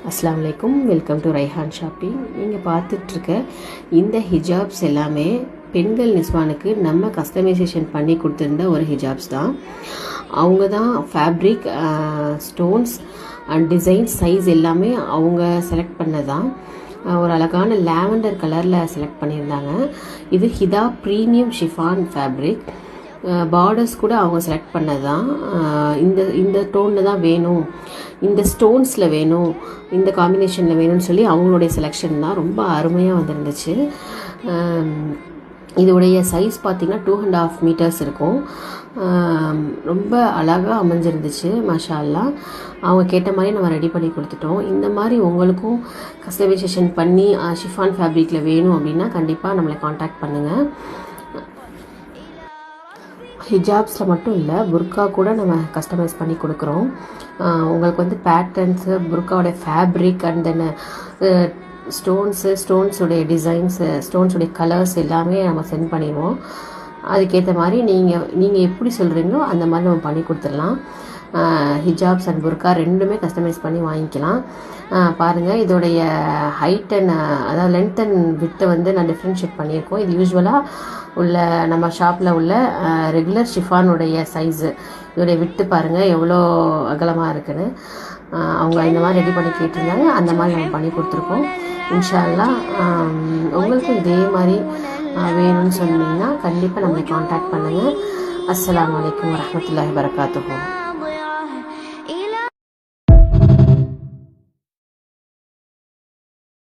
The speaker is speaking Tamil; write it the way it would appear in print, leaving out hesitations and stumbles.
அஸ்ஸலாமு அலைக்கும். Welcome to Raihan shopping. நீங்கள் பார்த்துட்ருக்க இந்த ஹிஜாப்ஸ் எல்லாமே பெண்கள் நிஸ்வானுக்கு நம்ம கஸ்டமைசேஷன் பண்ணி கொடுத்துருந்த ஒரு ஹிஜாப்ஸ் தான். அவங்க தான் fabric, stones and design, size எல்லாமே அவங்க செலக்ட் பண்ணதான். ஒரு அழகான லாவெண்டர் கலரில் செலக்ட் பண்ணியிருந்தாங்க. இது ஹிதா ப்ரீமியம் ஷிஃபான் ஃபேப்ரிக். பார்டர்ஸ் கூட அவங்க செலக்ட் பண்ணது தான். இந்த டோனில் தான் வேணும், இந்த ஸ்டோன்ஸில் வேணும், இந்த காம்பினேஷனில் வேணும்னு சொல்லி அவங்களுடைய செலெக்ஷன் தான். ரொம்ப அருமையாக வந்துருந்துச்சு. இதோடைய சைஸ் பார்த்திங்கன்னா 2.5 மீட்டர்ஸ் இருக்கும். ரொம்ப அழகாக அமைஞ்சிருந்துச்சு. மாஷா அல்லாஹ். அவங்க கேட்ட மாதிரி நம்ம ரெடி பண்ணி கொடுத்துட்டோம். இந்த மாதிரி உங்களுக்கும் கஸ்டமைசேஷன் பண்ணி ஷிஃபான் ஃபேப்ரிக்கில் வேணும் அப்படின்னா கண்டிப்பாக நம்மளை காண்டாக்ட் பண்ணுங்கள். ஹிஜாப்ஸில் மட்டும் இல்லை, புர்கா கூட நம்ம கஸ்டமைஸ் பண்ணி கொடுக்குறோம். உங்களுக்கு வந்து பேட்டர்ன்ஸு, புர்காவோடைய ஃபேப்ரிக் அண்ட் தென் ஸ்டோன்ஸுடைய டிசைன்ஸு, ஸ்டோன்ஸுடைய கலர்ஸ் எல்லாமே நம்ம சென்ட் பண்ணிடுவோம். அதுக்கேற்ற மாதிரி நீங்கள் எப்படி சொல்கிறீங்களோ அந்த மாதிரி நம்ம பண்ணி கொடுத்துடலாம். ஹிஜாப்ஸ் அண்ட் புர்கா ரெண்டுமே கஸ்டமைஸ் பண்ணி வாங்கிக்கலாம். பாருங்கள், இதோடைய ஹைட் அண்ட் அதாவது லென்த் அண்ட் வித்தை வந்து நான் டிஃப்ரென்ஷியேட் பண்ணியிருக்கோம். இது யூஸ்வலாக உள்ள நம்ம ஷாப்பில் உள்ள ரெகுலர் ஷிஃபானுடைய சைஸு. இதோடைய விட்டு பாருங்கள் எவ்வளோ அகலமாக இருக்குன்னு. அவங்க இந்த மாதிரி ரெடி பண்ணி கேட்டிருந்தாங்க, அந்த மாதிரி நம்ம பண்ணி கொடுத்துருக்கோம். இன்ஷா அல்லாஹ் உங்களுக்கும் இதே மாதிரி வேணும்னு சொன்னீங்கன்னா கண்டிப்பாக நம்மளை காண்டாக்ட் பண்ணுங்கள். அஸ்ஸலாமு அலைக்கும் வரஹ்மத்துல்லாஹி வபரகாத்துஹு.